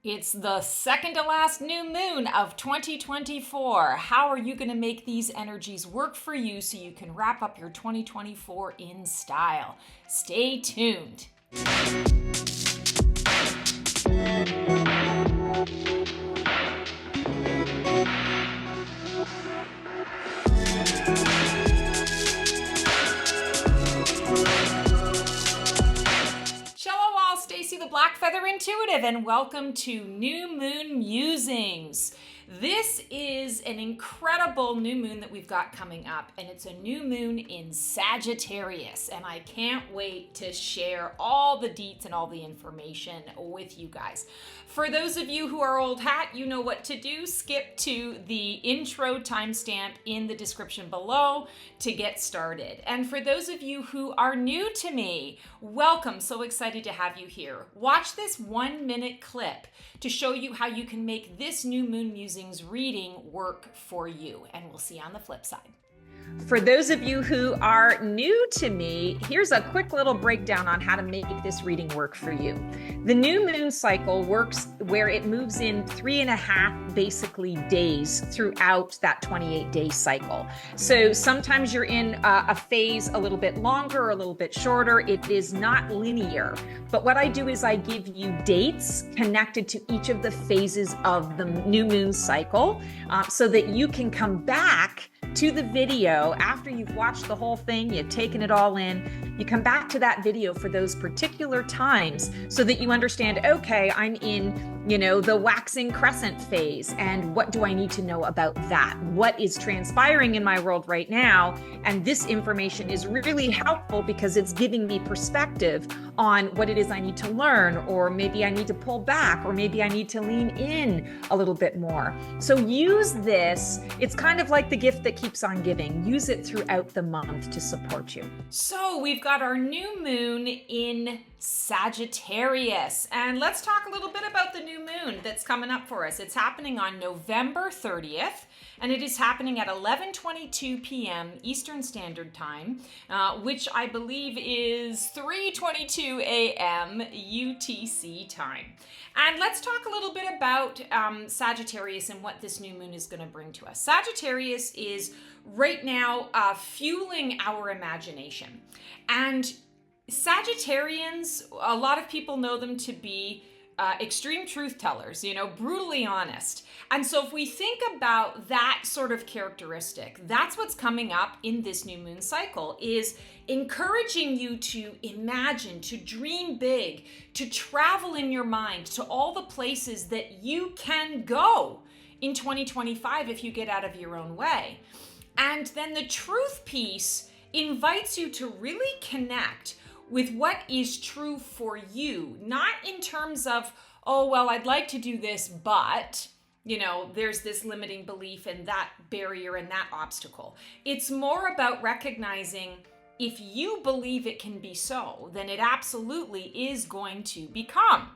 It's the second to last new moon of 2024. How are you going to make these energies work for you so you can wrap up your 2024 in style? Stay tuned. The Black Feather Intuitive, and welcome to New Moon Musings. This is an incredible new moon that we've got coming up, and it's a new moon in Sagittarius, and I can't wait to share all the deets and all the information with you guys. For those of you who are old hat, you know what to do. Skip to the intro timestamp in the description below to get started. And for those of you who are new to me, welcome. So excited to have you here. Watch this 1-minute clip to show you how you can make this new moon musings reading work for you. And we'll see you on the flip side. For those of you who are new to me, here's a quick little breakdown on how to make this reading work for you. The new moon cycle works where it moves in 3.5 basically days throughout that 28-day cycle. So sometimes you're in a phase a little bit longer or a little bit shorter. It is not linear. But what I do is I give you dates connected to each of the phases of the new moon cycle so that you can come back to the video after you've watched the whole thing, you've taken it all in, you come back to that video for those particular times so that you understand, okay, I'm in, the waxing crescent phase, and what do I need to know about that? What is transpiring in my world right now? And this information is really helpful because it's giving me perspective on what it is I need to learn, or maybe I need to pull back, or maybe I need to lean in a little bit more. So use this. It's kind of like the gift that keeps on giving. Use it throughout the month to support you. So we've got our new moon in Sagittarius, and let's talk a little bit about the new moon that's coming up for us. It's happening on November 30th, and it is happening at 11:22 p.m. Eastern Standard Time, which I believe is 3:22 a.m. UTC time. And let's talk a little bit about Sagittarius and what this new moon is going to bring to us. Sagittarius is right now fueling our imagination. And Sagittarians, a lot of people know them to be extreme truth tellers, brutally honest. And so if we think about that sort of characteristic, that's what's coming up in this new moon cycle, is encouraging you to imagine, to dream big, to travel in your mind to all the places that you can go in 2025 if you get out of your own way. And then the truth piece invites you to really connect with what is true for you, not in terms of, oh, well, I'd like to do this, but, there's this limiting belief and that barrier and that obstacle. It's more about recognizing if you believe it can be so, then it absolutely is going to become.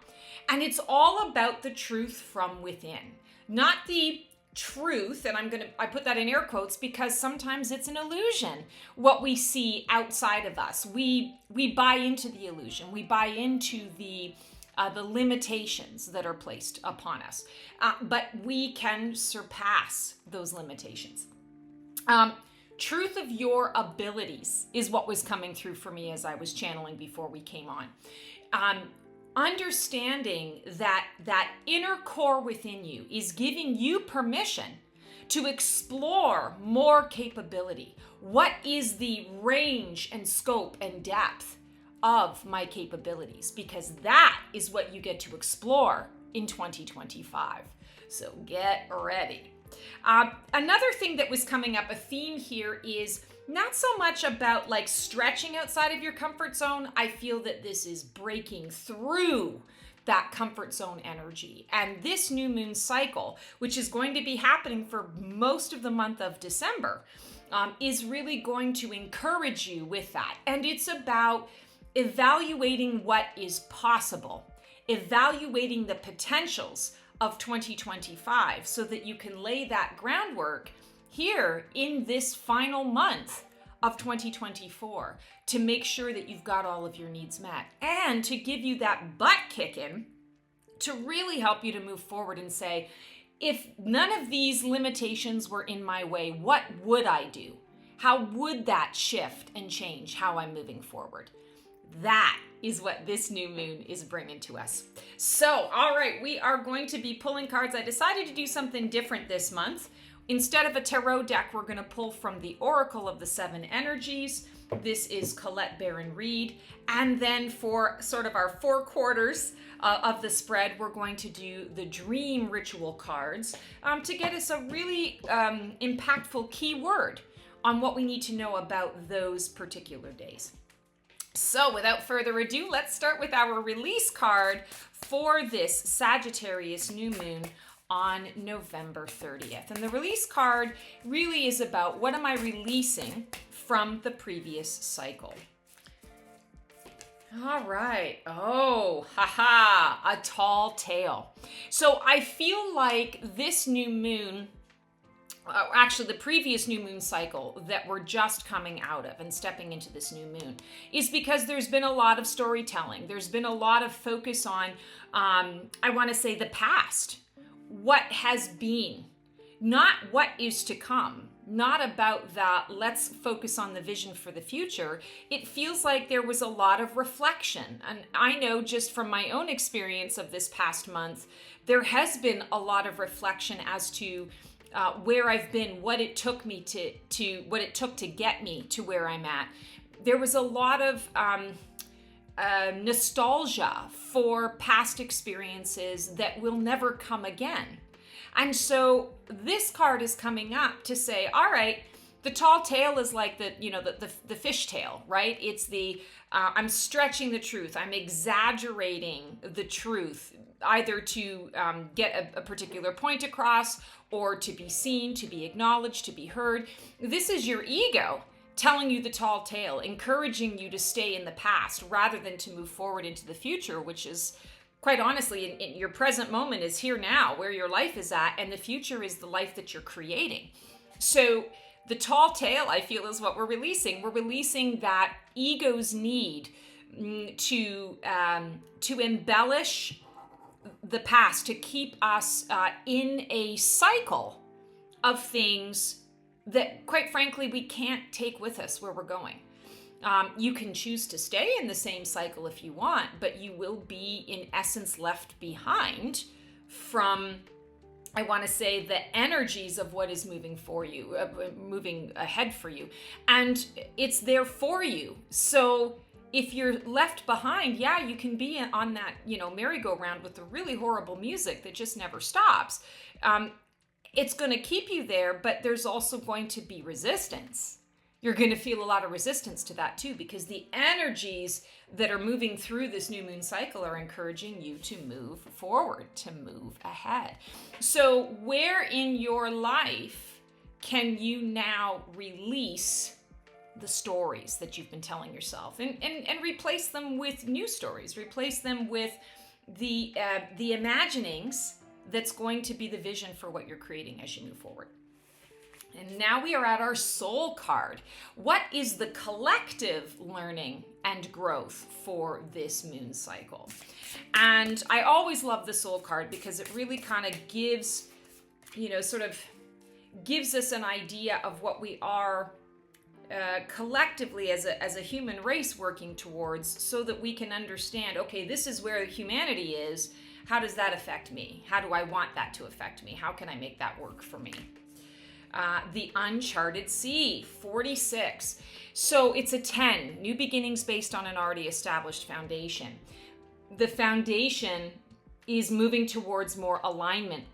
And it's all about the truth from within, not the truth, and I put that in air quotes because sometimes it's an illusion what we see outside of us. We buy into the illusion. We buy into the limitations that are placed upon us, but we can surpass those limitations. Truth of your abilities is what was coming through for me as I was channeling before we came on. Understanding that inner core within you is giving you permission to explore more capability. What is the range and scope and depth of my capabilities? Because that is what you get to explore in 2025. So get ready. Another thing that was coming up, a theme here, is not so much about stretching outside of your comfort zone. I feel that this is breaking through that comfort zone energy. And this new moon cycle, which is going to be happening for most of the month of December, is really going to encourage you with that. And it's about evaluating what is possible, evaluating the potentials of 2025 so that you can lay that groundwork here in this final month of 2024 to make sure that you've got all of your needs met and to give you that butt kicking to really help you to move forward and say, if none of these limitations were in my way, what would I do? How would that shift and change how I'm moving forward? That is what this new moon is bringing to us. So, all right, we are going to be pulling cards. I decided to do something different this month. Instead of a tarot deck, we're going to pull from the Oracle of the Seven Energies. This is Colette Baron-Reed. And then for sort of our 4 quarters of the spread, we're going to do the Dream Ritual cards to get us a really impactful keyword on what we need to know about those particular days. So without further ado, let's start with our release card for this Sagittarius new moon on November 30th. And the release card really is about what am I releasing from the previous cycle. All right. Oh, haha, a tall tale. So I feel like this new moon, actually the previous new moon cycle that we're just coming out of and stepping into this new moon, is because there's been a lot of storytelling. There's been a lot of focus on, I want to say, the past. What has been, not what is to come, not about that. Let's focus on the vision for the future. It feels like there was a lot of reflection. And I know just from my own experience of this past month, there has been a lot of reflection as to where I've been, what it took me to what it took to get me to where I'm at. There was a lot of nostalgia for past experiences that will never come again. And so this card is coming up to say, all right, the tall tale is like the fish tail, right? It's the, I'm stretching the truth. I'm exaggerating the truth, either to get a particular point across or to be seen, to be acknowledged, to be heard. This is your ego telling you the tall tale, encouraging you to stay in the past rather than to move forward into the future, which is, quite honestly, in your present moment is here now, where your life is at, and the future is the life that you're creating. So the tall tale, I feel, is what we're releasing. We're releasing that ego's need to embellish the past, to keep us in a cycle of things that, quite frankly, we can't take with us where we're going. You can choose to stay in the same cycle if you want, but you will be, in essence, left behind from, I want to say, the energies of what is moving for you, moving ahead for you. And it's there for you. So if you're left behind, yeah, you can be on that, merry-go-round with the really horrible music that just never stops. It's going to keep you there, but there's also going to be resistance. You're going to feel a lot of resistance to that too, because the energies that are moving through this new moon cycle are encouraging you to move forward, to move ahead. So where in your life can you now release the stories that you've been telling yourself and replace them with new stories, replace them with the imaginings that's going to be the vision for what you're creating as you move forward. And now we are at our soul card. What is the collective learning and growth for this moon cycle? And I always love the soul card because it really kind of gives, gives us an idea of what we are collectively as a human race working towards, so that we can understand, okay, this is where humanity is. How does that affect me? How do I want that to affect me? How can I make that work for me? The Uncharted Sea, 46. So it's a 10, new beginnings based on an already established foundation. The foundation is moving towards more alignment,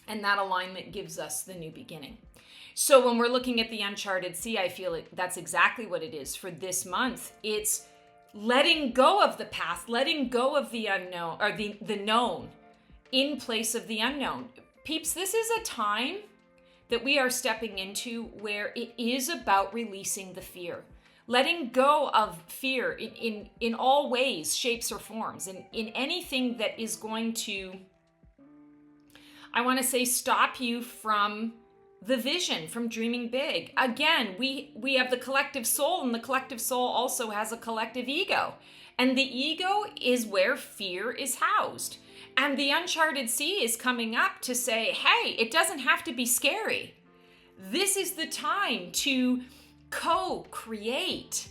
and that alignment gives us the new beginning. So when we're looking at the Uncharted Sea, I feel that's exactly what it is for this month. It's letting go of the past, letting go of the unknown, or the known in place of the unknown. Peeps, this is a time that we are stepping into where it is about releasing the fear, letting go of fear in all ways, shapes, or forms, in anything that is going to, I want to say, stop you from the vision, from dreaming big. Again, we have the collective soul, and the collective soul also has a collective ego. And the ego is where fear is housed. And the uncharted sea is coming up to say, hey, it doesn't have to be scary. This is the time to co-create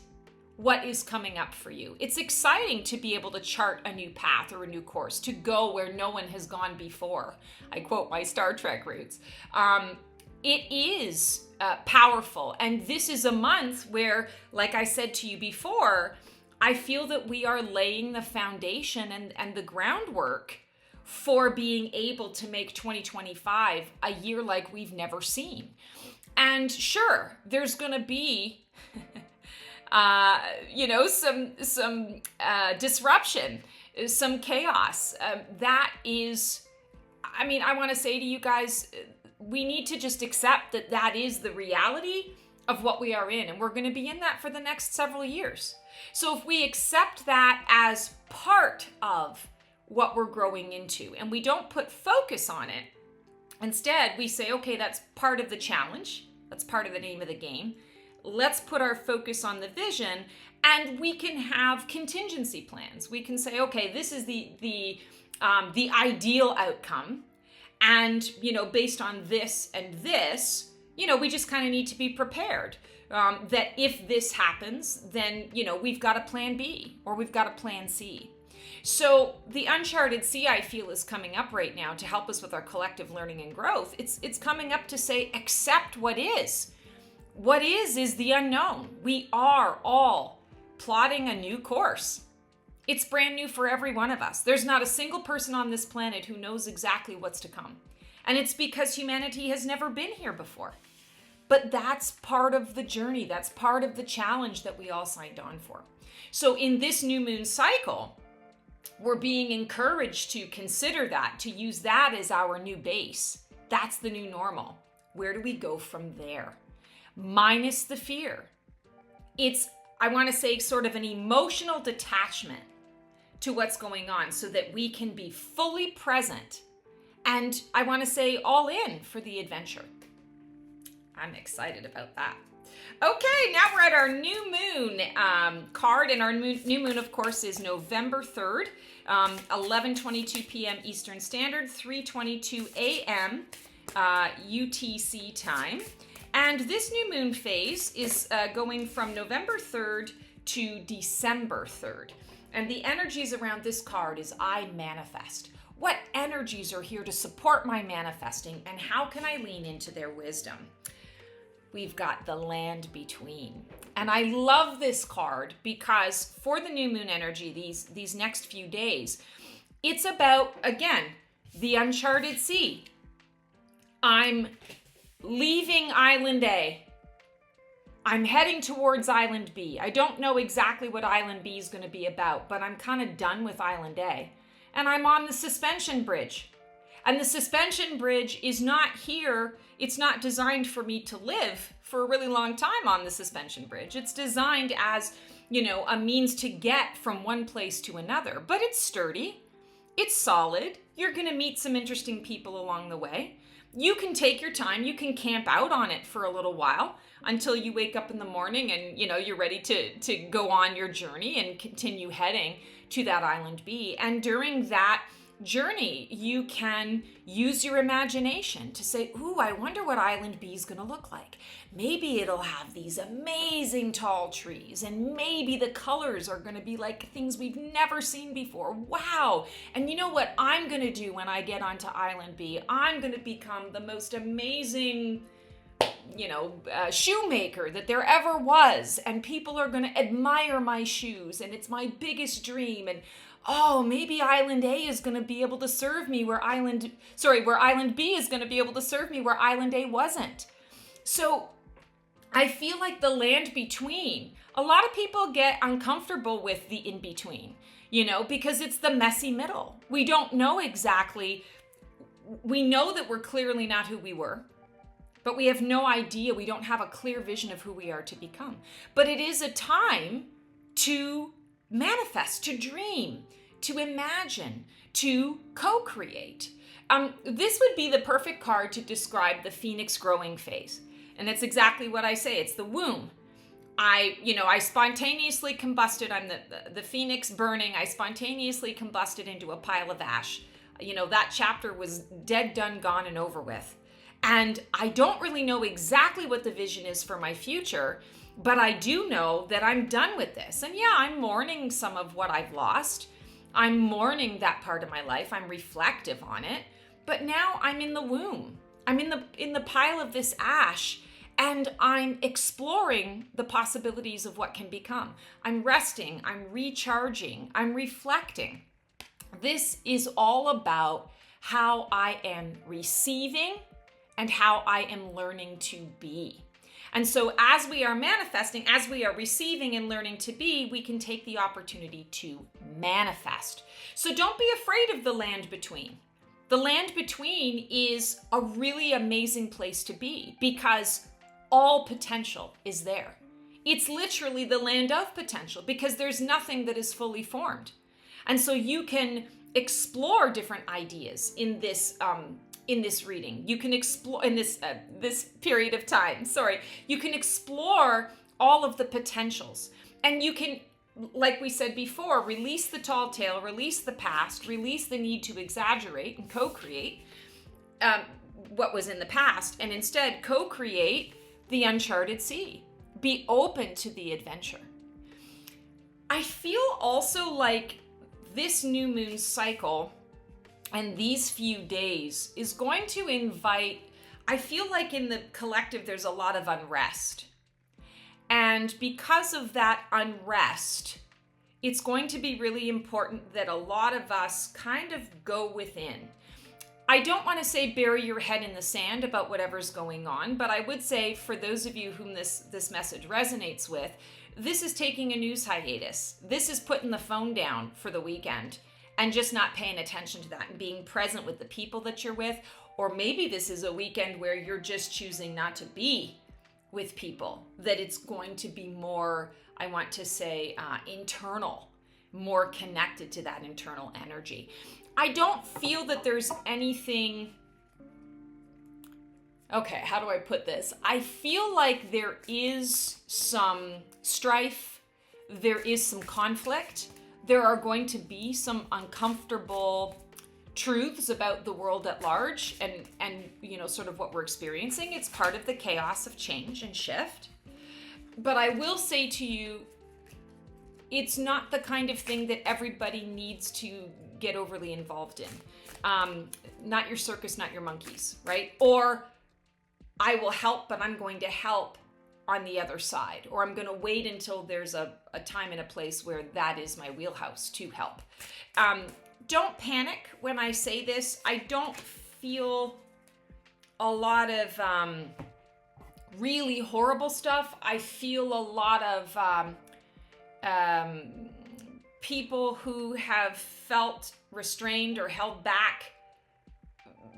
what is coming up for you. It's exciting to be able to chart a new path or a new course, to go where no one has gone before. I quote my Star Trek roots. It is powerful. And this is a month where, like I said to you before, I feel that we are laying the foundation and the groundwork for being able to make 2025 a year like we've never seen. And sure, there's going to be, some disruption, some chaos. That is, I want to say to you guys, we need to just accept that that is the reality of what we are in. And we're going to be in that for the next several years. So if we accept that as part of what we're growing into and we don't put focus on it, instead we say, okay, that's part of the challenge. That's part of the name of the game. Let's put our focus on the vision, and we can have contingency plans. We can say, okay, this is the ideal outcome. And, based on this and this, we just kind of need to be prepared. That if this happens, then, we've got a plan B or we've got a plan C. So the uncharted sea, I feel, is coming up right now to help us with our collective learning and growth. It's coming up to say, accept what is. What is the unknown. We are all plotting a new course. It's brand new for every one of us. There's not a single person on this planet who knows exactly what's to come. And it's because humanity has never been here before. But that's part of the journey. That's part of the challenge that we all signed on for. So in this new moon cycle, we're being encouraged to consider that, to use that as our new base. That's the new normal. Where do we go from there? Minus the fear. It's, I want to say, sort of an emotional detachment to what's going on so that we can be fully present. And I want to say all in for the adventure. I'm excited about that. Okay, now we're at our new moon card, and our new moon, of course, is November 3rd, 11:22 p.m. Eastern Standard, 3:22 a.m. UTC time. And this new moon phase is going from November 3rd to December 3rd. And the energies around this card is I manifest. What energies are here to support my manifesting, and how can I lean into their wisdom? We've got the land between. And I love this card because for the new moon energy, these next few days, it's about, again, the uncharted sea. I'm leaving Island A. I'm heading towards Island B. I don't know exactly what Island B is going to be about, but I'm kind of done with Island A. And I'm on the suspension bridge. And the suspension bridge is not here. It's not designed for me to live for a really long time on the suspension bridge. It's designed as, a means to get from one place to another. But it's sturdy. It's solid. You're going to meet some interesting people along the way. You can take your time. You can camp out on it for a little while until you wake up in the morning and, you're ready to go on your journey and continue heading to that Island B. And during that journey, you can use your imagination to say, ooh, I wonder what Island B is going to look like. Maybe it'll have these amazing tall trees, and maybe the colors are going to be like things we've never seen before. Wow. And you know what I'm going to do when I get onto Island B? I'm going to become the most amazing shoemaker that there ever was, and people are going to admire my shoes, and it's my biggest dream. And oh, maybe Island A is going to be able to serve me where Island B is going to be able to serve me where Island A wasn't. So I feel like the land between, a lot of people get uncomfortable with the in between, because it's the messy middle. We don't know exactly. We know that we're clearly not who we were, but we have no idea. We don't have a clear vision of who we are to become. But it is a time to manifest, to dream, to imagine, to co-create. This would be the perfect card to describe the phoenix growing phase. And it's exactly what I say. It's the womb. I spontaneously combusted. I'm the phoenix burning. I spontaneously combusted into a pile of ash. that chapter was dead, done, gone, and over with. And I don't really know exactly what the vision is for my future, but I do know that I'm done with this. And yeah, I'm mourning some of what I've lost. I'm mourning that part of my life. I'm reflective on it. But now I'm in the womb. I'm in the pile of this ash, and I'm exploring the possibilities of what can become. I'm resting, I'm recharging, I'm reflecting. This is all about how I am receiving and how I am learning to be. And so as we are manifesting, as we are receiving and learning to be, we can take the opportunity to manifest. So don't be afraid of the land between. The land between is a really amazing place to be because all potential is there. It's literally the land of potential because there's nothing that is fully formed. And so you can explore different ideas in this reading. You can explore in this period of time. You can explore all of the potentials, and you can, like we said before, release the tall tale, release the past, release the need to exaggerate and co-create what was in the past, and instead co-create the uncharted sea. Be open to the adventure. I feel also like this new moon cycle and these few days is going to invite, I feel like in the collective there's a lot of unrest. And because of that unrest, it's going to be really important that a lot of us kind of go within. I don't want to say bury your head in the sand about whatever's going on, but I would say for those of you whom this message resonates with, this is taking a news hiatus. This is putting the phone down for the weekend and just not paying attention to that and being present with the people that you're with. Or maybe this is a weekend where you're just choosing not to be with people, that it's going to be more, I want to say, internal, more connected to that internal energy. I don't feel that there's anything, okay, how do I put this? I feel like there is some strife, there is some conflict, there are going to be some uncomfortable truths about the world at large and sort of what we're experiencing. It's part of the chaos of change and shift. But I will say to you, it's not the kind of thing that everybody needs to get overly involved in. Not your circus, not your monkeys, right? Or I will help, but I'm going to help on the other side. Or I'm going to wait until there's a time and a place where that is my wheelhouse to help. Don't panic when I say this. I don't feel a lot of really horrible stuff. I feel a lot of people who have felt restrained or held back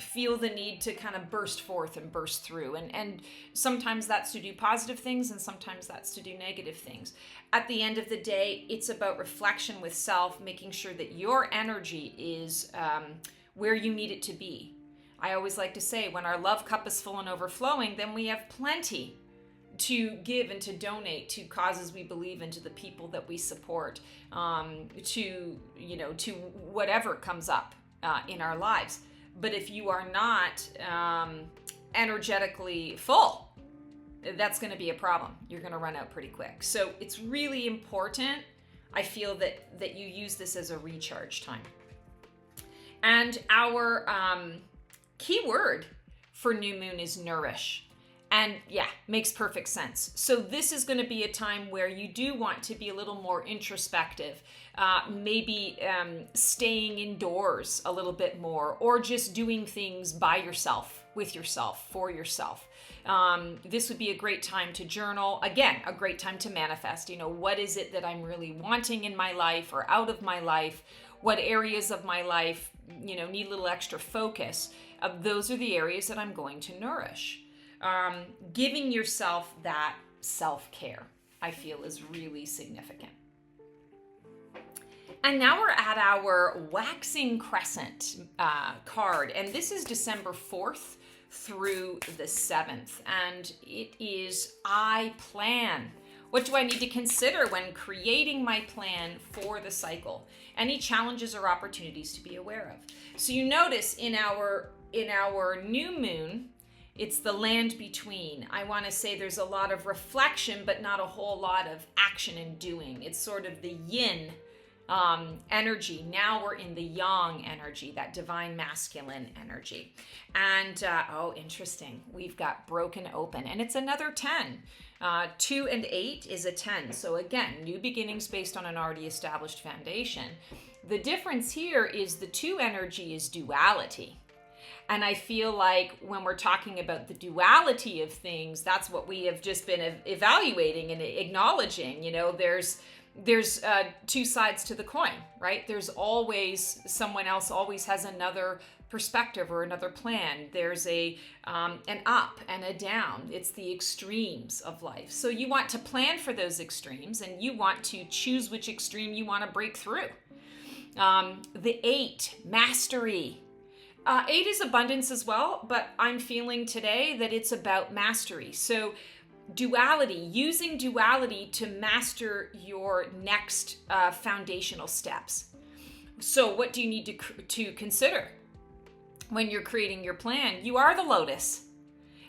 feel the need to kind of burst forth and burst through. And sometimes that's to do positive things and sometimes that's to do negative things. At the end of the day, it's about reflection with self, making sure that your energy is where you need it to be. I always like to say, when our love cup is full and overflowing, then we have plenty to give and to donate to causes we believe in, to the people that we support, to whatever comes up in our lives. But if you are not energetically full, that's going to be a problem. You're going to run out pretty quick. So it's really important, I feel, that you use this as a recharge time. And our key word for new moon is nourish. And yeah, makes perfect sense. So this is going to be a time where you do want to be a little more introspective, maybe staying indoors a little bit more, or just doing things by yourself, with yourself, for yourself. This would be a great time to journal. Again, a great time to manifest. What is it that I'm really wanting in my life or out of my life? What areas of my life, need a little extra focus? Those are the areas that I'm going to nourish. Giving yourself that self-care, I feel, is really significant. And now we're at our Waxing Crescent card, and this is December 4th through the 7th, and it is I plan What do I need to consider when creating my plan for the cycle? Any challenges or opportunities to be aware of? So you notice in our new moon, it's the land between. I want to say there's a lot of reflection, but not a whole lot of action and doing. It's sort of the yin energy. Now we're in the yang energy, that divine masculine energy. And oh, interesting. We've got broken open, and it's another 10. 2 and 8 is a 10. So again, new beginnings based on an already established foundation. The difference here is the 2 energy is duality. And I feel like when we're talking about the duality of things, that's what we have just been evaluating and acknowledging. You know, there's 2 sides to the coin, right? There's always someone else always has another perspective or another plan. There's an up and a down. It's the extremes of life. So you want to plan for those extremes, and you want to choose which extreme you want to break through. The 8, mastery. 8 is abundance as well, but I'm feeling today that it's about mastery. So duality, using duality to master your next foundational steps. So what do you need to consider when you're creating your plan? You are the lotus.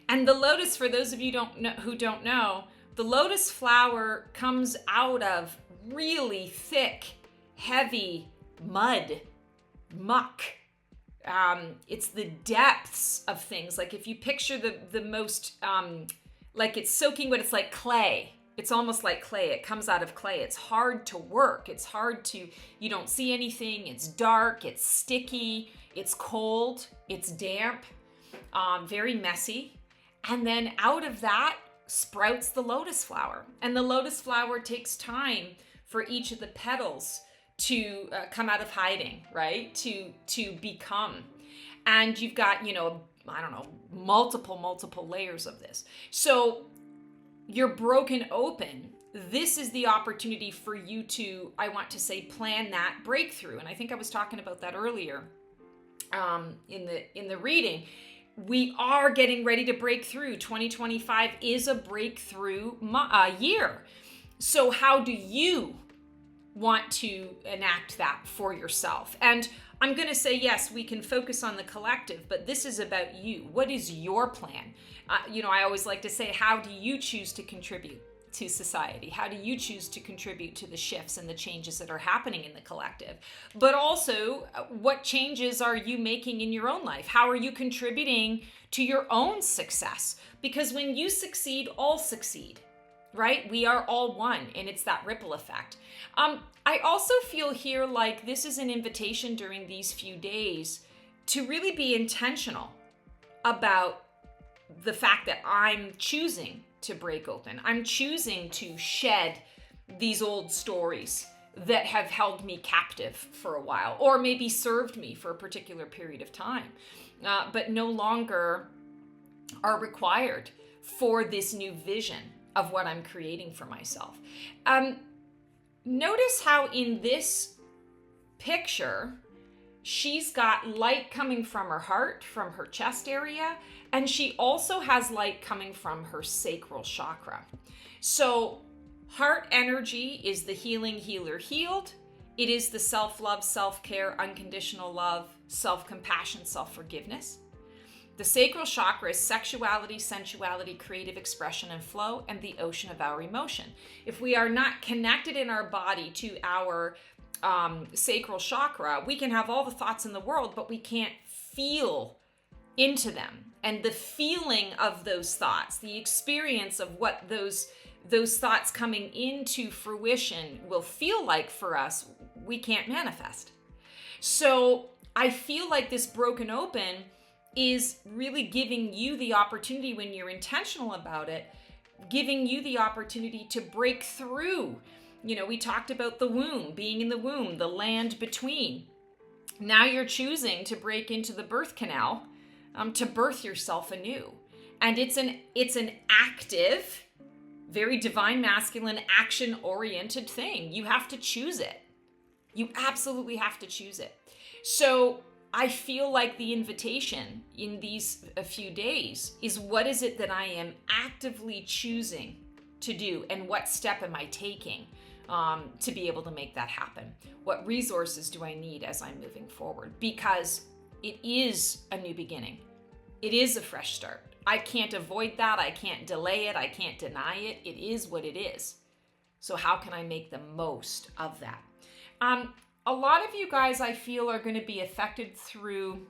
And the lotus, for those of you who don't know, the lotus flower comes out of really thick, heavy mud, muck. It's the depths of things. Like if you picture the most, like it's soaking wet, it's like clay. It's almost like clay. It comes out of clay. It's hard to work. It's hard to, you don't see anything. It's dark. It's sticky. It's cold. It's damp. Very messy. And then out of that sprouts the lotus flower. And the lotus flower takes time for each of the petals to come out of hiding, right? To become. And you've got, multiple layers of this. So you're broken open. This is the opportunity for you to, I want to say, plan that breakthrough. And I think I was talking about that earlier in the reading. We are getting ready to break through. 2025 is a breakthrough year. So how do you want to enact that for yourself? And I'm going to say, yes, we can focus on the collective, but this is about you. What is your plan? I always like to say, how do you choose to contribute to society? How do you choose to contribute to the shifts and the changes that are happening in the collective? But also, what changes are you making in your own life? How are you contributing to your own success? Because when you succeed, all succeed. Right? We are all one, and it's that ripple effect. I also feel here like this is an invitation during these few days to really be intentional about the fact that I'm choosing to break open. I'm choosing to shed these old stories that have held me captive for a while, or maybe served me for a particular period of time, but no longer are required for this new vision of what I'm creating for myself. Notice how in this picture, she's got light coming from her heart, from her chest area, and she also has light coming from her sacral chakra. So heart energy is the healing, healer, healed. It is the self-love, self-care, unconditional love, self-compassion, self-forgiveness. The sacral chakra is sexuality, sensuality, creative expression and flow, and the ocean of our emotion. If we are not connected in our body to our sacral chakra, we can have all the thoughts in the world, but we can't feel into them. And the feeling of those thoughts, the experience of what those thoughts coming into fruition will feel like for us, we can't manifest. So I feel like this broken open is really giving you the opportunity, when you're intentional about it, giving you the opportunity to break through. We talked about the womb, being in the womb, the land between. Now you're choosing to break into the birth canal to birth yourself anew. And it's an active, very divine masculine, action-oriented thing. You have to choose it. You absolutely have to choose it. So I feel like the invitation in these a few days is, what is it that I am actively choosing to do, and what step am I taking to be able to make that happen? What resources do I need as I'm moving forward? Because it is a new beginning. It is a fresh start. I can't avoid that. I can't delay it. I can't deny it. It is what it is. So how can I make the most of that? A lot of you guys, I feel, are going to be affected through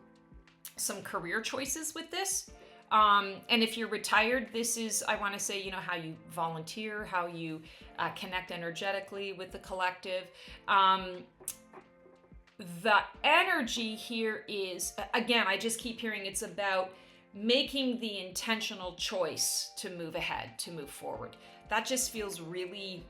some career choices with this. And if you're retired, this is, I want to say, how you volunteer, how you connect energetically with the collective. The energy here is, again, I just keep hearing it's about making the intentional choice to move ahead, to move forward. That just feels really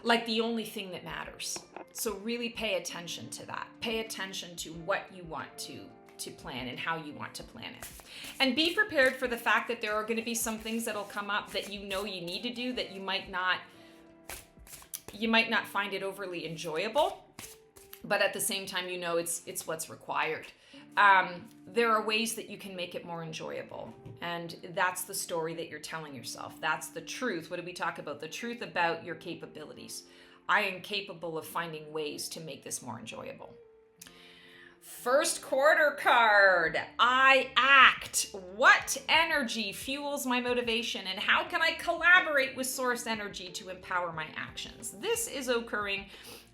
like the only thing that matters. So really pay attention to that. Pay attention to what you want to plan and how you want to plan it. And be prepared for the fact that there are going to be some things that'll come up that you need to do that you might not find it overly enjoyable, but at the same time, it's what's required. There are ways that you can make it more enjoyable. And that's the story that you're telling yourself. That's the truth. What did we talk about? The truth about your capabilities. I am capable of finding ways to make this more enjoyable. First quarter card, I act. What energy fuels my motivation, and how can I collaborate with source energy to empower my actions? This is occurring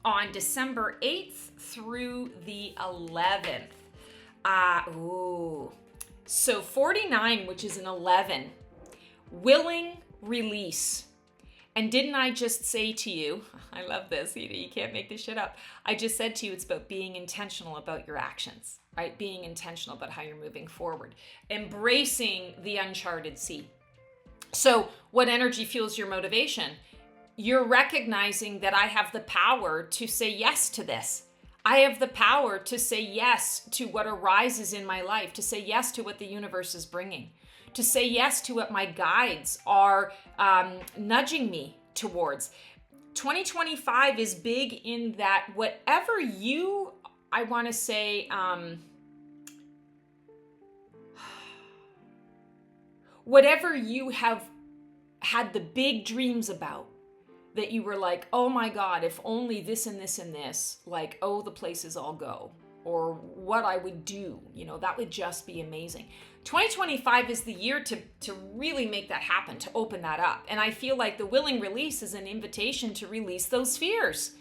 on December 8th through the 11th. So 49, which is an 11, willing release. And didn't I just say to you, I love this, you can't make this shit up. I just said to you, it's about being intentional about your actions, right? Being intentional about how you're moving forward. Embracing the uncharted sea. So what energy fuels your motivation? You're recognizing that I have the power to say yes to this. I have the power to say yes to what arises in my life, to say yes to what the universe is bringing, to say yes to what my guides are nudging me towards. 2025 is big in that whatever you, I want to say, whatever you have had the big dreams about, that you were like, oh my God, if only this and this and this, like, oh, the places I'll go, or what I would do, that would just be amazing. 2025 is the year to really make that happen, to open that up. And I feel like the willing release is an invitation to release those fears.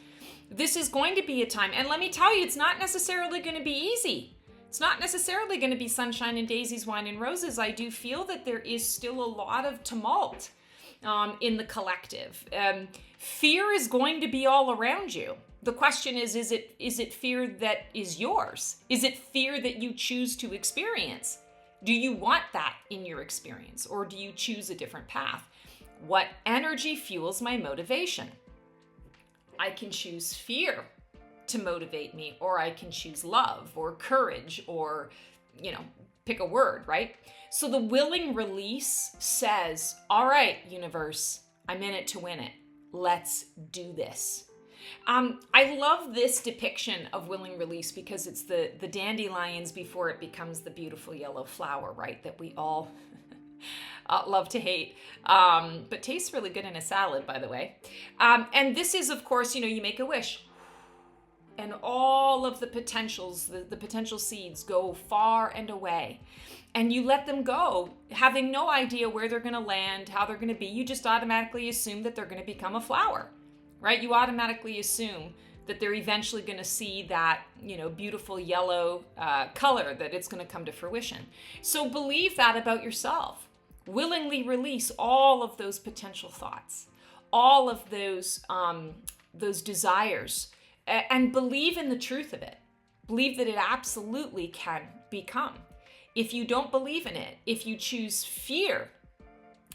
This is going to be a time, and let me tell you, it's not necessarily going to be easy. It's not necessarily going to be sunshine and daisies, wine and roses. I do feel that there is still a lot of tumult in the collective. Fear is going to be all around you. The question is it fear that is yours? Is it fear that you choose to experience? Do you want that in your experience, or do you choose a different path? What energy fuels my motivation? I can choose fear to motivate me, or I can choose love or courage, or, pick a word, right? So the willing release says, all right, universe, I'm in it to win it. Let's do this. I love this depiction of willing release because it's the dandelions before it becomes the beautiful yellow flower, right? That we all love to hate, but tastes really good in a salad, by the way. And this is, of course, you make a wish. And all of the potentials, the potential seeds go far and away. And you let them go, having no idea where they're going to land, how they're going to be. You just automatically assume that they're going to become a flower, right? You automatically assume that they're eventually going to see that, beautiful yellow color, that it's going to come to fruition. So believe that about yourself. Willingly release all of those potential thoughts, all of those desires, and believe in the truth of it. Believe that it absolutely can become. If you don't believe in it, if you choose fear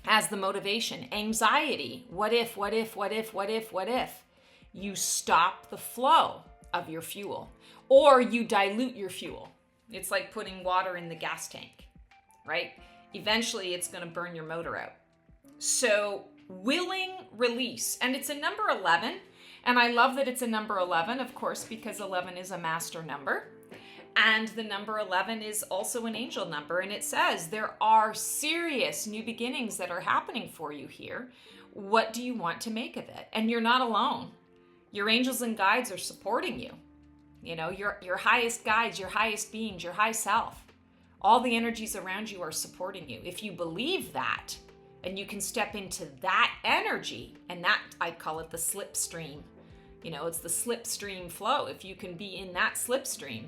as the motivation, anxiety, what if, you stop the flow of your fuel, or you dilute your fuel. It's like putting water in the gas tank, right? Eventually it's going to burn your motor out. So willing release, and it's a number 11. And I love that it's a number 11, of course, because 11 is a master number. And the number 11 is also an angel number. And it says there are serious new beginnings that are happening for you here. What do you want to make of it? And you're not alone. Your angels and guides are supporting you. You know, your highest guides, your highest beings, your high self. All the energies around you are supporting you. If you believe that, and you can step into that energy, and that, I call it the slipstream. You know, it's the slipstream flow. If you can be in that slipstream,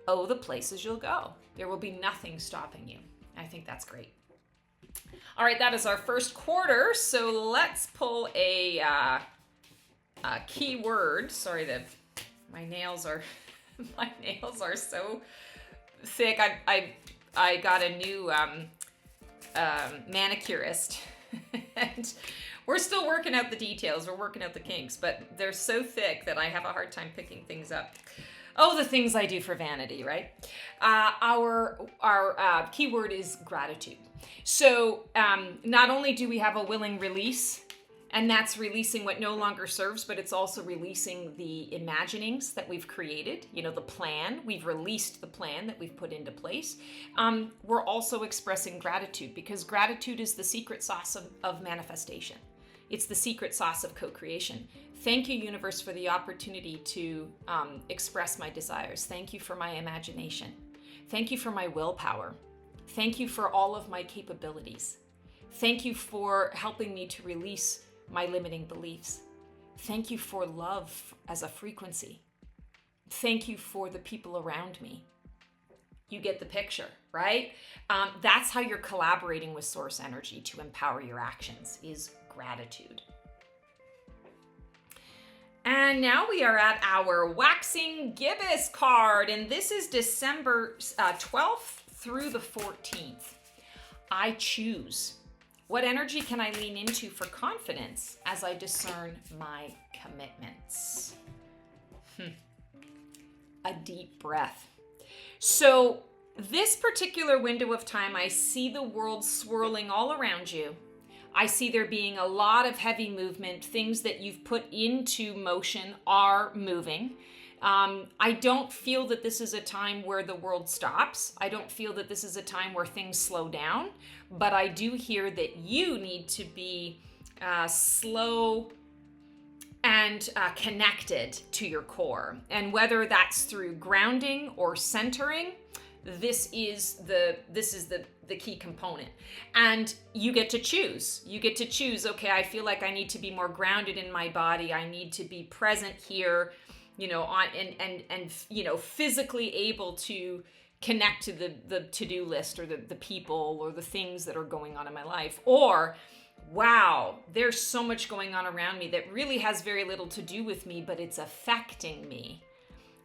oh, the places you'll go. There will be nothing stopping you. I think that's great. All right, that is our first quarter. So let's pull a keyword. Sorry that my nails are so thick. I got a new manicurist, and we're still working out the details. We're working out the kinks, but they're so thick that I have a hard time picking things up. Oh, the things I do for vanity, right? Our keyword is gratitude. So not only do we have a willing release, and that's releasing what no longer serves, but it's also releasing the imaginings that we've created, you know, the plan. We've released the plan that we've put into place. We're also expressing gratitude, because gratitude is the secret sauce of manifestation. It's the secret sauce of co-creation. Thank you, universe, for the opportunity to express my desires. Thank you for my imagination. Thank you for my willpower. Thank you for all of my capabilities. Thank you for helping me to release my limiting beliefs. Thank you for love as a frequency. Thank you for the people around me. You get the picture, right? That's how you're collaborating with source energy to empower your actions, is gratitude. And now we are at our Waxing Gibbous card, and this is December 12th through the 14th. I choose. What energy can I lean into for confidence as I discern my commitments? A deep breath. So this particular window of time, I see the world swirling all around you. I see there being a lot of heavy movement. Things that you've put into motion are moving. I don't feel that this is a time where the world stops. I don't feel that this is a time where things slow down, but I do hear that you need to be slow and connected to your core. And whether that's through grounding or centering, this is the key component. And you get to choose. You get to choose, okay, I feel like I need to be more grounded in my body. I need to be present here, you know, on and you know, physically able to connect to the to-do list or the people or the things that are going on in my life. Or, wow, there's so much going on around me that really has very little to do with me, but it's affecting me.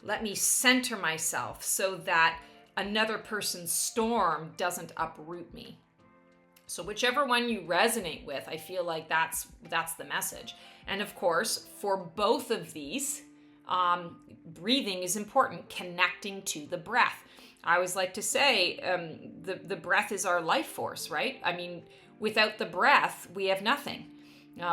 Let me center myself so that another person's storm doesn't uproot me. So whichever one you resonate with, I feel like that's the message. And of course, for both of these, breathing is important, connecting to the breath. I always like to say the breath is our life force, right? I mean, without the breath, we have nothing.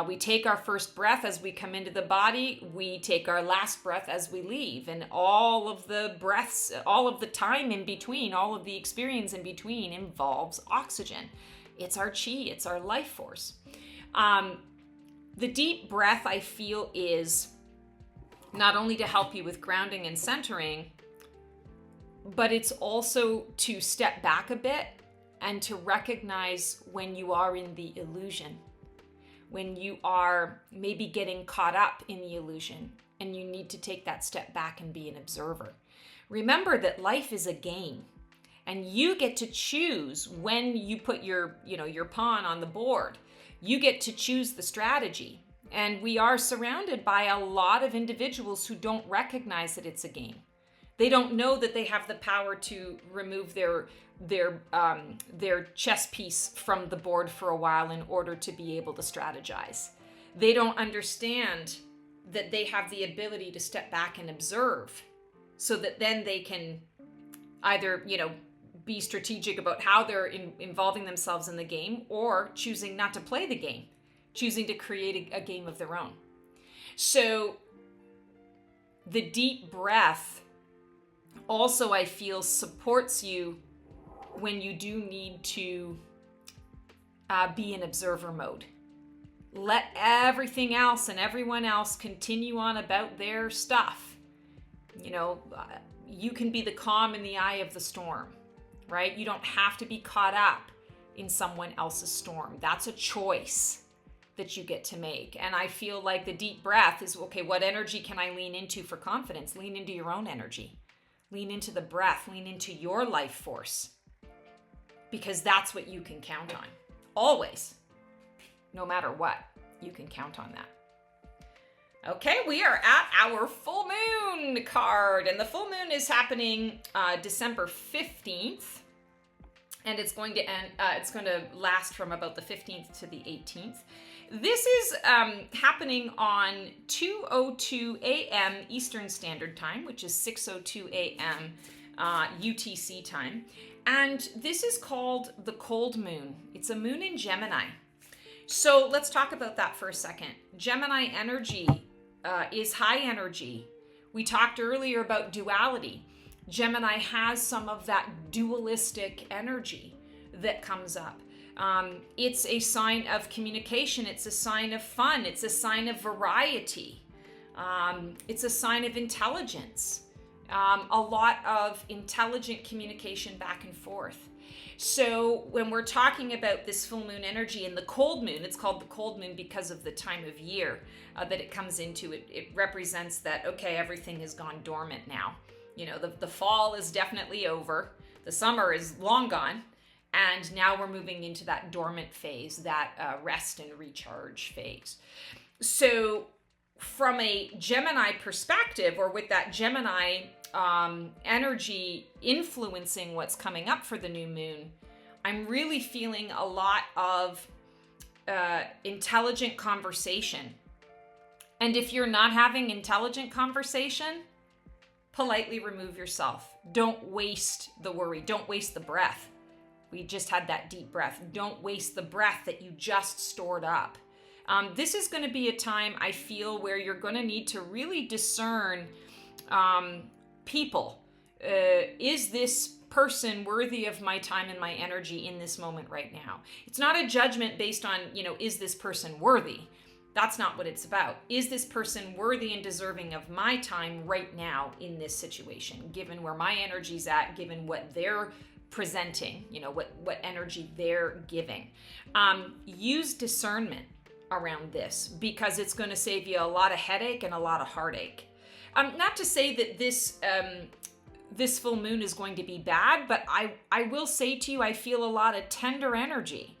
We take our first breath as we come into the body. We take our last breath as we leave. And all of the breaths, all of the time in between, all of the experience in between involves oxygen. It's our chi, it's our life force. The deep breath, I feel, is not only to help you with grounding and centering, but it's also to step back a bit and to recognize when you are in the illusion, when you are maybe getting caught up in the illusion, and you need to take that step back and be an observer. Remember that life is a game, and you get to choose when you put your pawn on the board. You get to choose the strategy. And we are surrounded by a lot of individuals who don't recognize that it's a game. They don't know that they have the power to remove their chess piece from the board for a while in order to be able to strategize. They don't understand that they have the ability to step back and observe, so that then they can either, be strategic about how they're involving themselves in the game, or choosing not to play the game, choosing to create a game of their own. So the deep breath also I feel supports you when you do need to be in observer mode. Let everything else and everyone else continue on about their stuff. You know, you can be the calm in the eye of the storm, right? You don't have to be caught up in someone else's storm. That's a choice that you get to make. And I feel like the deep breath is, okay, what energy can I lean into for confidence? Lean into your own energy. Lean into the breath. Lean into your life force. Because that's what you can count on. Always. No matter what, you can count on that. Okay, we are at our full moon card. And the full moon is happening December 15th. And it's going to end, it's going to last from about the 15th to the 18th. This is happening on 2:02 a.m. Eastern Standard Time, which is 6:02 a.m. UTC time. And this is called the cold moon. It's a moon in Gemini. So let's talk about that for a second. Gemini energy is high energy. We talked earlier about duality. Gemini has some of that dualistic energy that comes up. It's a sign of communication. It's a sign of fun. It's a sign of variety. It's a sign of intelligence. A lot of intelligent communication back and forth. So when we're talking about this full moon energy and the cold moon, it's called the cold moon because of the time of year that it comes into. It represents that, okay, everything has gone dormant now. You know, the fall is definitely over. The summer is long gone. And now we're moving into that dormant phase, that rest and recharge phase. So from a Gemini perspective, or with that Gemini energy influencing what's coming up for the new moon, I'm really feeling a lot of intelligent conversation. And if you're not having intelligent conversation, politely remove yourself. Don't waste the worry. Don't waste the breath. We just had that deep breath. Don't waste the breath that you just stored up. This is going to be a time, I feel, where you're going to need to really discern people. Is this person worthy of my time and my energy in this moment right now? It's not a judgment based on, is this person worthy? That's not what it's about. Is this person worthy and deserving of my time right now in this situation, given where my energy's at, given what they're presenting, what energy they're giving. Use discernment around this because it's going to save you a lot of headache and a lot of heartache. Not to say that this full moon is going to be bad, but I will say to you, I feel a lot of tender energy.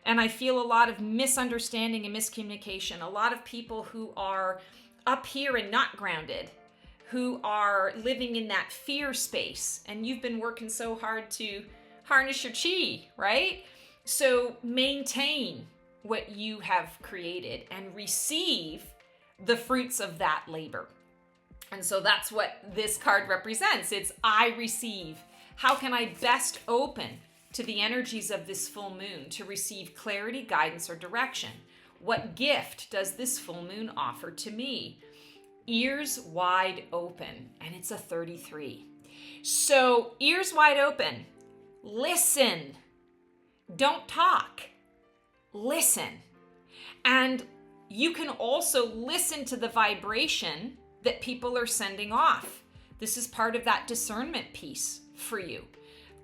And I feel a lot of misunderstanding and miscommunication. A lot of people who are up here and not grounded, who are living in that fear space. And you've been working so hard to harness your chi, right? So maintain what you have created and receive the fruits of that labor. And so that's what this card represents. It's I receive. How can I best open to the energies of this full moon to receive clarity, guidance, or direction? What gift does this full moon offer to me? Ears wide open, and it's a 33. So ears wide open, listen. Don't talk, listen. And you can also listen to the vibration that people are sending off. This is part of that discernment piece for you.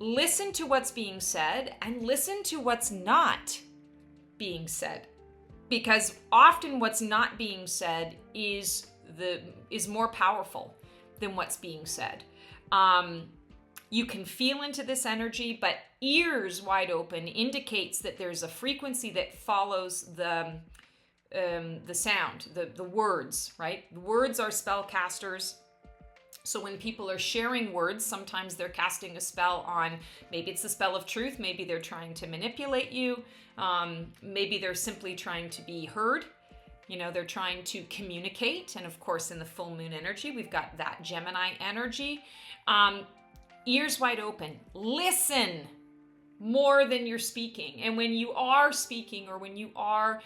Listen to what's being said and listen to what's not being said. Because often what's not being said is more powerful than what's being said. You can feel into this energy, but ears wide open indicates that there's a frequency that follows the sound, the words, right? Words are spellcasters. So when people are sharing words, sometimes they're casting a spell on, maybe it's the spell of truth, maybe they're trying to manipulate you, maybe they're simply trying to be heard, they're trying to communicate. And of course, in the full moon energy, we've got that Gemini energy. Ears wide open, listen more than you're speaking. And when you are speaking or when you are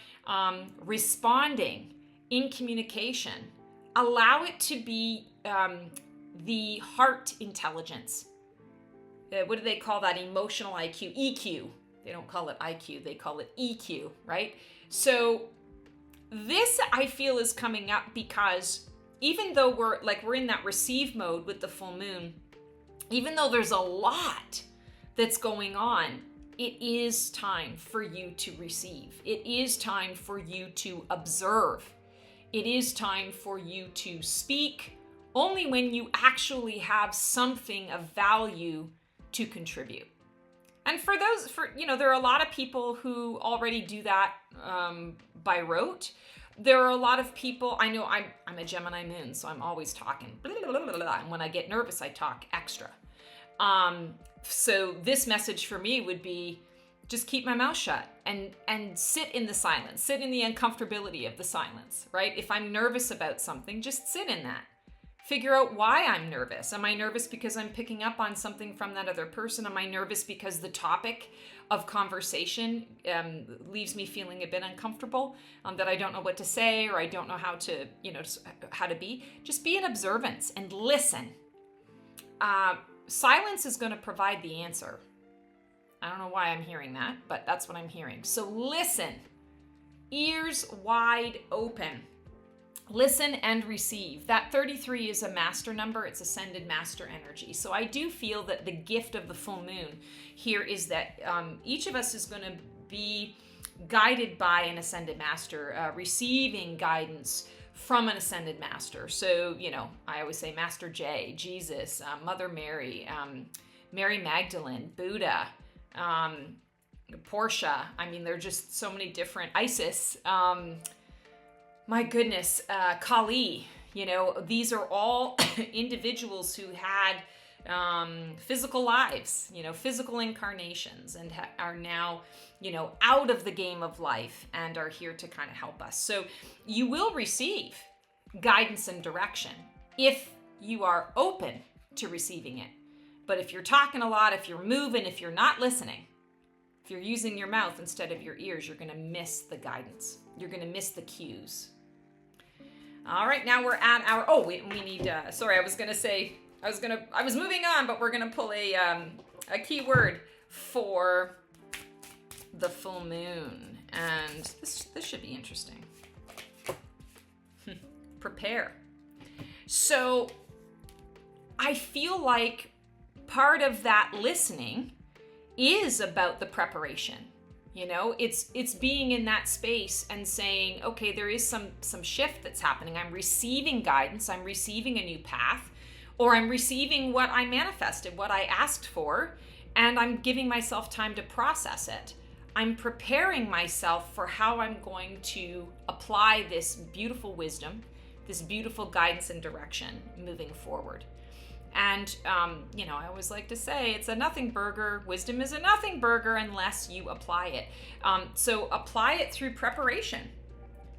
responding in communication, allow it to be the heart intelligence. What do they call that? Emotional IQ, EQ. They don't call it IQ, they call it EQ, right? So this I feel is coming up because even though we're in that receive mode with the full moon, even though there's a lot that's going on, it is time for you to receive. It is time for you to observe. It is time for you to speak only when you actually have something of value to contribute. And there are a lot of people who already do that by rote. There are a lot of people, I know I'm a Gemini moon, so I'm always talking. Blah, blah, blah, blah, and when I get nervous, I talk extra. So this message for me would be just keep my mouth shut and sit in the silence, sit in the uncomfortability of the silence, right? If I'm nervous about something, just sit in that. Figure out why I'm nervous. Am I nervous because I'm picking up on something from that other person? Am I nervous because the topic of conversation leaves me feeling a bit uncomfortable, that I don't know what to say or I don't know how to be? Just be in observance and listen. Silence is going to provide the answer. I don't know why I'm hearing that, but that's what I'm hearing. So listen, ears wide open. Listen and receive. That 33 is a master number. It's ascended master energy. So I do feel that the gift of the full moon here is that each of us is going to be guided by an ascended master, receiving guidance from an ascended master. So, I always say Master J, Jesus, Mother Mary, Mary Magdalene, Buddha, Portia. I mean, there are just so many different, Isis, my goodness, Kali, these are all individuals who had physical lives, physical incarnations and are now, out of the game of life and are here to kind of help us. So you will receive guidance and direction if you are open to receiving it. But if you're talking a lot, if you're moving, if you're not listening, if you're using your mouth instead of your ears, you're going to miss the guidance. You're going to miss the cues. All right, now we're at our, we need, sorry, I was moving on, but we're going to pull a key word for the full moon. And this should be interesting. Prepare. So I feel like part of that listening is about the preparation. It's being in that space and saying, okay, there is some shift that's happening. I'm receiving guidance. I'm receiving a new path, or I'm receiving what I manifested, what I asked for, and I'm giving myself time to process it. I'm preparing myself for how I'm going to apply this beautiful wisdom, this beautiful guidance and direction moving forward. And, I always like to say it's a nothing burger. Wisdom is a nothing burger unless you apply it. So apply it through preparation.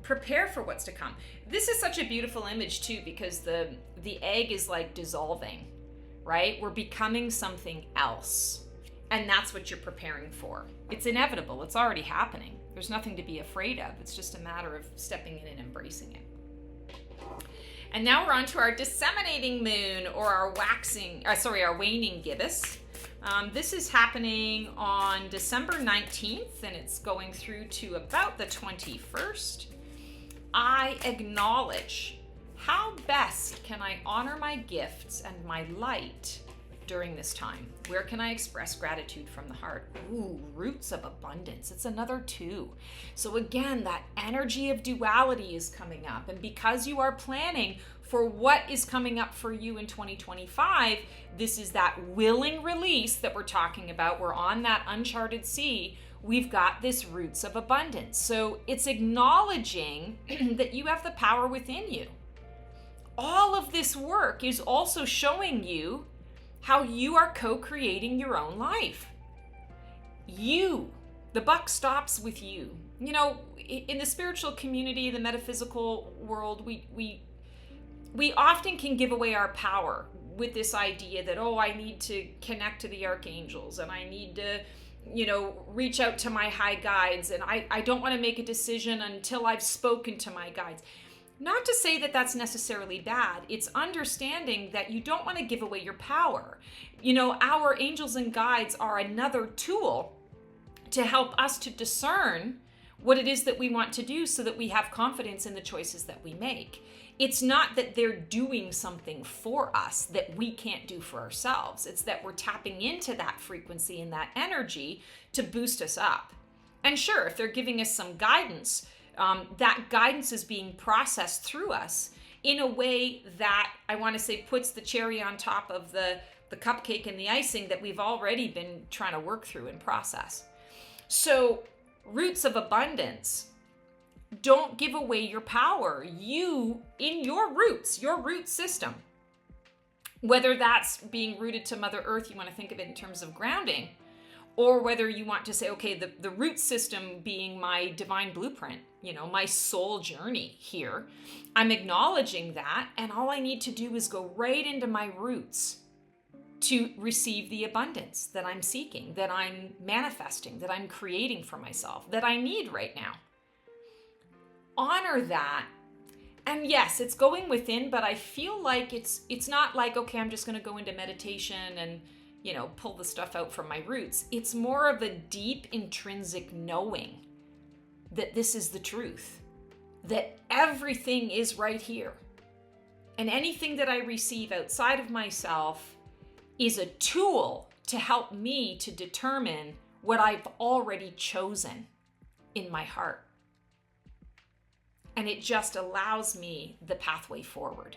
Prepare for what's to come. This is such a beautiful image too, because the egg is like dissolving, right? We're becoming something else. And that's what you're preparing for. It's inevitable. It's already happening. There's nothing to be afraid of. It's just a matter of stepping in and embracing it. And now we're on to our disseminating moon, or our waning gibbous. This is happening on December 19th, and it's going through to about the 21st. I acknowledge how best can I honor my gifts and my light during this time. Where can I express gratitude from the heart? Ooh, roots of abundance. It's another 2. So again, that energy of duality is coming up. And because you are planning for what is coming up for you in 2025, this is that willing release that we're talking about. We're on that uncharted sea. We've got this roots of abundance. So it's acknowledging that you have the power within you. All of this work is also showing you how you are co-creating your own life. The buck stops with you. In the spiritual community, the metaphysical world, we often can give away our power with this idea that, I need to connect to the archangels and I need to, reach out to my high guides, and I don't want to make a decision until I've spoken to my guides. Not to say that that's necessarily bad. It's understanding that you don't want to give away your power. You know, our angels and guides are another tool to help us to discern what it is that we want to do so that we have confidence in the choices that we make. It's not that they're doing something for us that we can't do for ourselves. It's that we're tapping into that frequency and that energy to boost us up. And sure, if they're giving us some guidance, that guidance is being processed through us in a way that, I want to say, puts the cherry on top of the cupcake and the icing that we've already been trying to work through and process. So, roots of abundance, don't give away your power. You, in your roots, your root system, whether that's being rooted to Mother Earth, you want to think of it in terms of grounding, or whether you want to say, okay, the root system being my divine blueprint, you know, my soul journey here, I'm acknowledging that, and all I need to do is go right into my roots to receive the abundance that I'm seeking, that I'm manifesting, that I'm creating for myself, that I need right now. Honor that. And yes, it's going within, but I feel like it's not like, okay, I'm just going to go into meditation and, you know, pull the stuff out from my roots. It's more of a deep intrinsic knowing that this is the truth, that everything is right here. And anything that I receive outside of myself is a tool to help me to determine what I've already chosen in my heart. And it just allows me the pathway forward.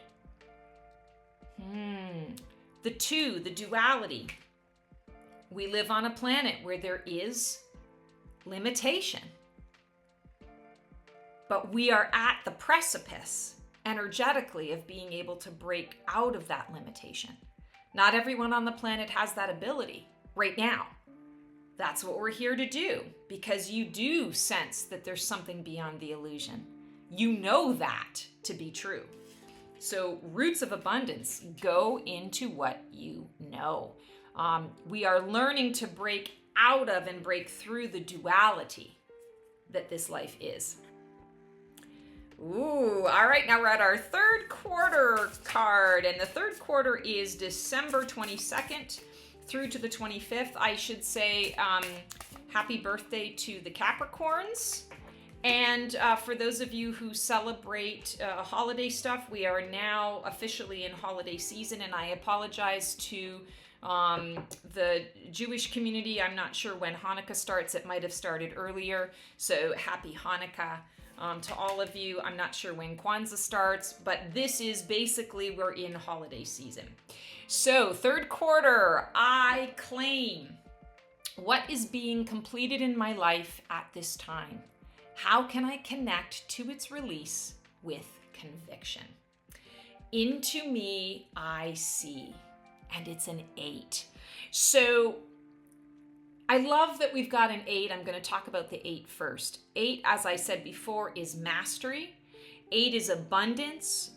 The two, the duality. We live on a planet where there is limitation. But we are at the precipice energetically of being able to break out of that limitation. Not everyone on the planet has that ability right now. That's what we're here to do, because you do sense that there's something beyond the illusion. You know that to be true. So roots of abundance, go into what you know. We are learning to break out of and break through the duality that this life is. Ooh, all right, now we're at our third quarter card, and the third quarter is December 22nd through to the 25th. I should say happy birthday to the Capricorns. And for those of you who celebrate holiday stuff, we are now officially in holiday season, and I apologize to the Jewish community. I'm not sure when Hanukkah starts. It might have started earlier, so happy Hanukkah. To all of you. I'm not sure when Kwanzaa starts, but this is basically, we're in holiday season. So third quarter, I claim what is being completed in my life at this time. How can I connect to its release with conviction? Into me, I see, and it's an 8. So I love that we've got an 8. I'm going to talk about the 8 first. 8, as I said before, is mastery. 8 is abundance.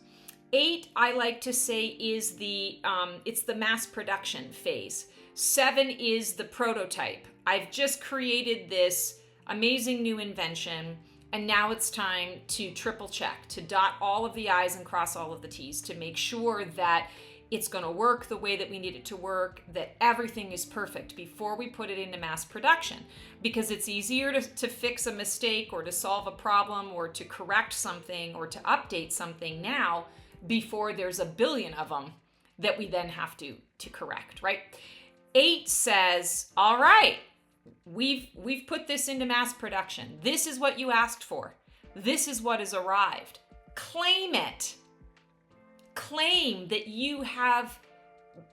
8, I like to say, is it's the mass production phase. 7 is the prototype. I've just created this amazing new invention, and now it's time to triple check, to dot all of the I's and cross all of the T's, to make sure that it's going to work the way that we need it to work, that everything is perfect before we put it into mass production. Because it's easier to fix a mistake or to solve a problem or to correct something or to update something now before there's a billion of them that we then have to correct, right? 8 says, all right, we've put this into mass production. This is what you asked for. This is what has arrived. Claim it. Claim that you have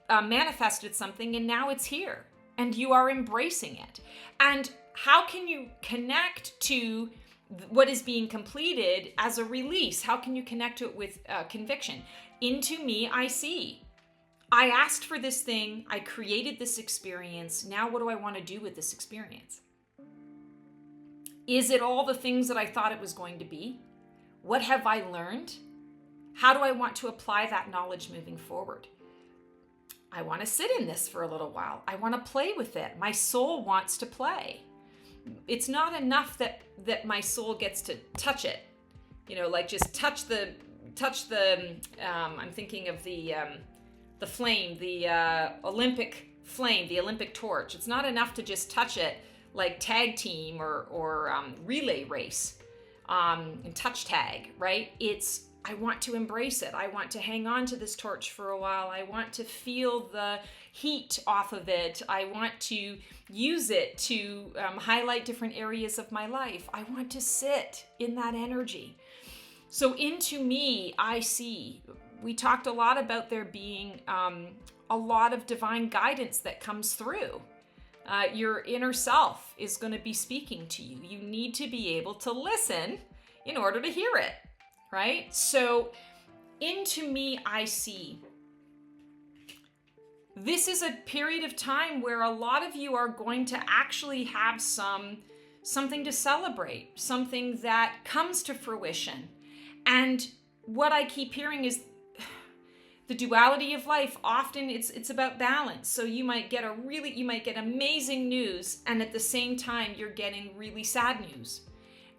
manifested something and now it's here and you are embracing it. And how can you connect to what is being completed as a release? How can you connect to it with conviction? Into me, I see. I asked for this thing. I created this experience. Now what do I want to do with this experience? Is it all the things that I thought it was going to be? What have I learned? How do I want to apply that knowledge moving forward? I want to sit in this for a little while. I want to play with it. My soul wants to play. It's not enough that my soul gets to touch it. like just touch the, I'm thinking of the flame, the Olympic flame, the Olympic torch. It's not enough to just touch it like tag team or relay race and touch tag, right? I want to embrace it. I want to hang on to this torch for a while. I want to feel the heat off of it. I want to use it to highlight different areas of my life. I want to sit in that energy. So into me, I see, we talked a lot about there being a lot of divine guidance that comes through. Your inner self is going to be speaking to you. You need to be able to listen in order to hear it, right? So into me, I see. This is a period of time where a lot of you are going to actually have something to celebrate, something that comes to fruition. And what I keep hearing is the duality of life. Often it's about balance. So you might get amazing news, and at the same time you're getting really sad news.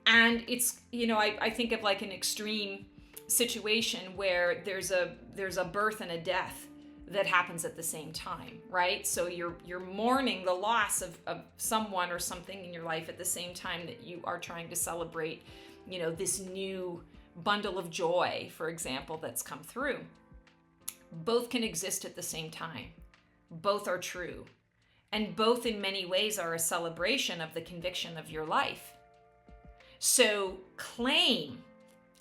And it's, I think of like an extreme situation where there's a birth and a death that happens at the same time, right? So you're mourning the loss of someone or something in your life at the same time that you are trying to celebrate, this new bundle of joy, for example, that's come through. Both can exist at the same time. Both are true. And both in many ways are a celebration of the conviction of your life. So claim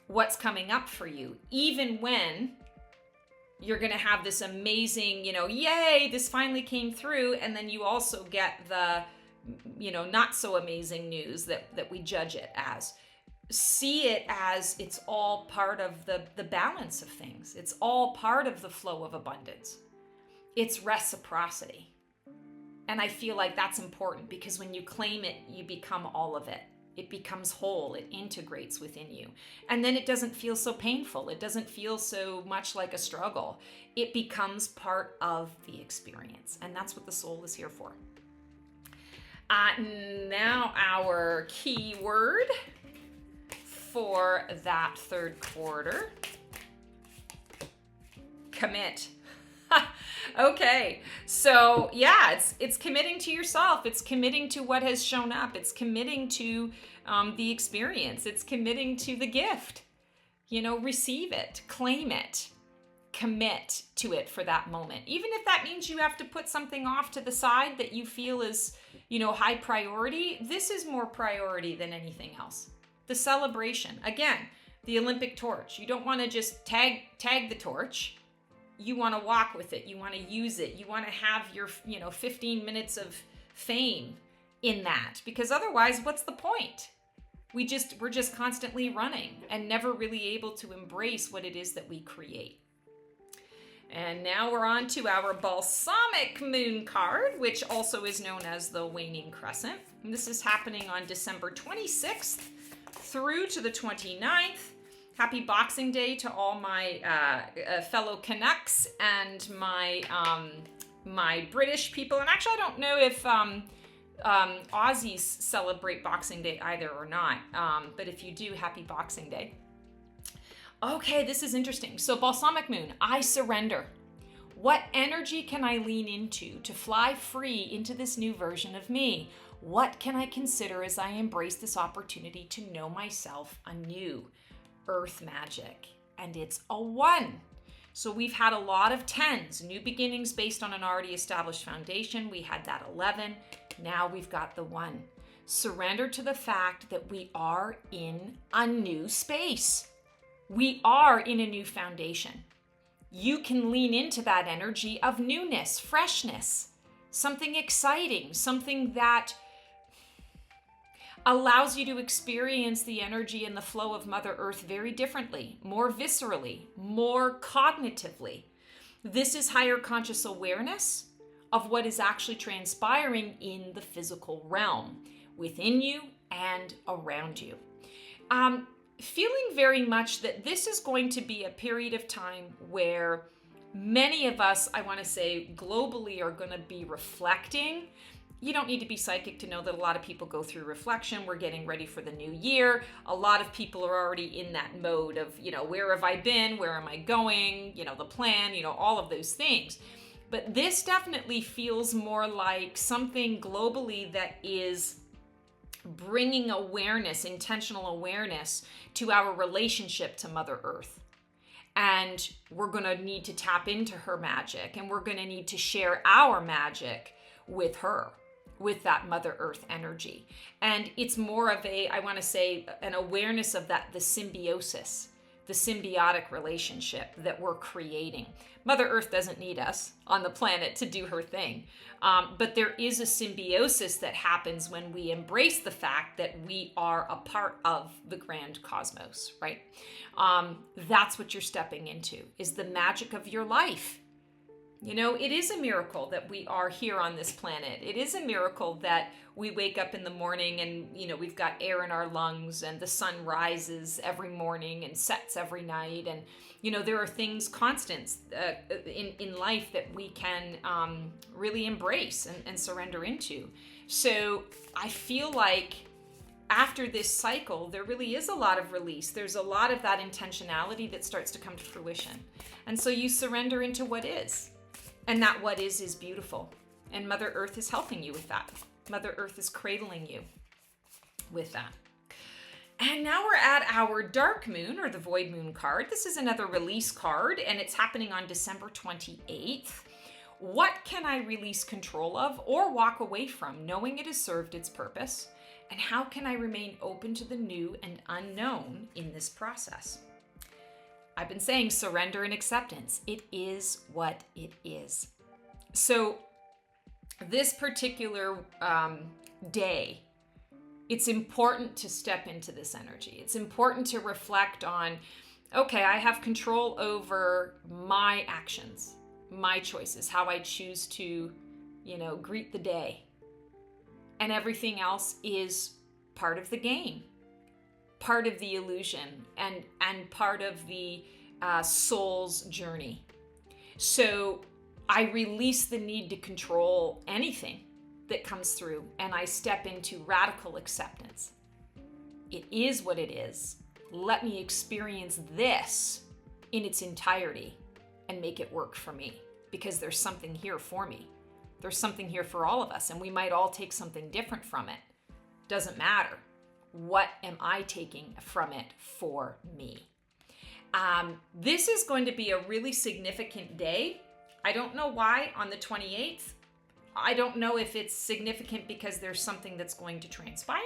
what's coming up for you, even when you're going to have this amazing, yay, this finally came through. And then you also get the, not so amazing news that we judge it as. See it as it's all part of the balance of things. It's all part of the flow of abundance. It's reciprocity. And I feel like that's important because when you claim it, you become all of it. It becomes whole. It integrates within you. And then it doesn't feel so painful. It doesn't feel so much like a struggle. It becomes part of the experience. And that's what the soul is here for. Now our key word for that third quarter. Commit. Okay, so yeah, it's committing to yourself. It's committing to what has shown up. It's committing to the experience. It's committing to the gift. Receive it, claim it, commit to it for that moment. Even if that means you have to put something off to the side that you feel is, high priority, this is more priority than anything else. The celebration, again, the Olympic torch. You don't want to just tag the torch. You want to walk with it. You want to use it. You want to have your, 15 minutes of fame in that, because otherwise, what's the point? We're just constantly running and never really able to embrace what it is that we create. And now we're on to our Balsamic moon card, which also is known as the Waning Crescent. And this is happening on December 26th through to the 29th. Happy Boxing Day to all my fellow Canucks and my British people. And actually, I don't know if Aussies celebrate Boxing Day either or not. But if you do, happy Boxing Day. Okay, this is interesting. So Balsamic Moon, I surrender. What energy can I lean into to fly free into this new version of me? What can I consider as I embrace this opportunity to know myself anew? Earth magic. And it's a 1. So we've had a lot of 10s, new beginnings based on an already established foundation. We had that 11. Now we've got the 1. Surrender to the fact that we are in a new space. We are in a new foundation. You can lean into that energy of newness, freshness, something exciting, something that allows you to experience the energy and the flow of Mother Earth very differently, more viscerally, more cognitively. This is higher conscious awareness of what is actually transpiring in the physical realm, within you and around you. Feeling very much that this is going to be a period of time where many of us, I want to say globally, are going to be reflecting You don't need to be psychic to know that a lot of people go through reflection. We're getting ready for the new year. A lot of people are already in that mode of, where have I been? Where am I going? The plan, all of those things. But this definitely feels more like something globally that is bringing awareness, intentional awareness to our relationship to Mother Earth. And we're going to need to tap into her magic, and we're going to need to share our magic with her, with that Mother Earth energy. And it's more of an awareness of that, the symbiosis, the symbiotic relationship that we're creating. Mother Earth doesn't need us on the planet to do her thing. But there is a symbiosis that happens when we embrace the fact that we are a part of the grand cosmos, right? That's what you're stepping into, is the magic of your life. It is a miracle that we are here on this planet. It is a miracle that we wake up in the morning and, we've got air in our lungs, and the sun rises every morning and sets every night. And, there are things, constants in life that we can really embrace and surrender into. So I feel like after this cycle, there really is a lot of release. There's a lot of that intentionality that starts to come to fruition. And so you surrender into what is. And that what is beautiful. And Mother Earth is helping you with that. Mother Earth is cradling you with that. And now we're at our dark moon, or the void moon card. This is another release card, and it's happening on December 28th. What can I release control of or walk away from, knowing it has served its purpose? And how can I remain open to the new and unknown in this process? I've been saying surrender and acceptance. It is what it is. So this particular day, it's important to step into this energy. It's important to reflect on, okay, I have control over my actions, my choices, how I choose to, greet the day. And everything else is part of the game, part of the illusion, and part of the soul's journey. So I release the need to control anything that comes through, and I step into radical acceptance. It is what it is. Let me experience this in its entirety and make it work for me, because there's something here for me. There's something here for all of us, and we might all take something different from it. Doesn't matter. What am I taking from it for me? This is going to be a really significant day. I don't know why on the 28th. I don't know if it's significant because there's something that's going to transpire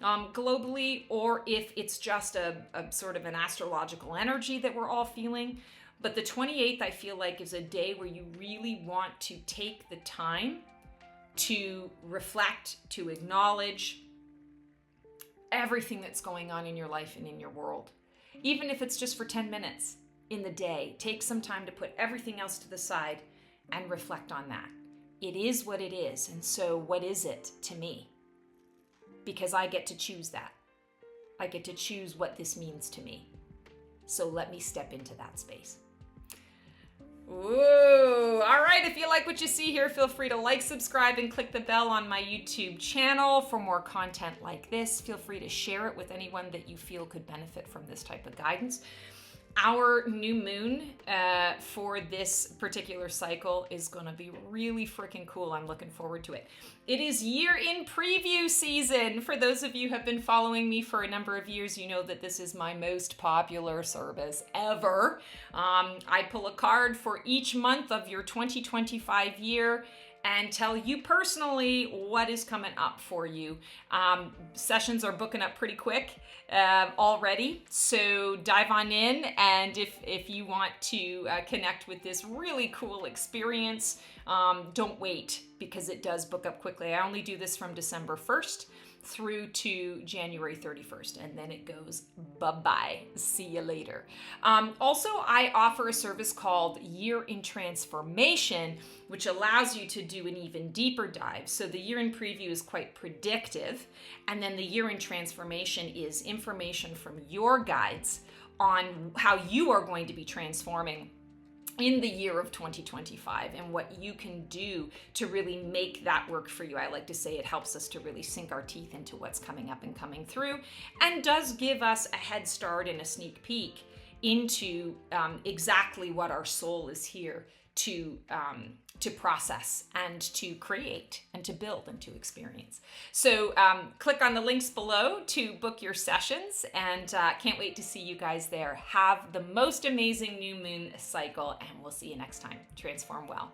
globally, or if it's just a sort of an astrological energy that we're all feeling. But the 28th, I feel like, is a day where you really want to take the time to reflect, to acknowledge everything that's going on in your life and in your world. Even if it's just for 10 minutes in the day, take some time to put everything else to the side and reflect on that. It is what it is. And so what is it to me? Because I get to choose that. I get to choose what this means to me. So let me step into that space. Ooh, all right. If you like what you see here, feel free to like, subscribe, and click the bell on my YouTube channel for more content like this. Feel free to share it with anyone that you feel could benefit from this type of guidance. Our new moon for this particular cycle is going to be really freaking cool. I'm looking forward to it. It is year in preview season. For those of you who have been following me for a number of years, you know that this is my most popular service ever. I pull a card for each month of your 2025 year and tell you personally what is coming up for you. Sessions are booking up pretty quick already, so dive on in, and if you want to connect with this really cool experience, don't wait, because it does book up quickly. I only do this from December 1st through to January 31st, and then it goes bye-bye. See you later. Also, I offer a service called Year in Transformation, which allows you to do an even deeper dive. So the Year in Preview is quite predictive, and then the Year in Transformation is information from your guides on how you are going to be transforming in the year of 2025 and what you can do to really make that work for you. I like to say it helps us to really sink our teeth into what's coming up and coming through, and does give us a head start and a sneak peek into exactly what our soul is here to process and to create and to build and to experience. So click on the links below to book your sessions, and can't wait to see you guys there. Have the most amazing new moon cycle, and we'll see you next time. Transform well.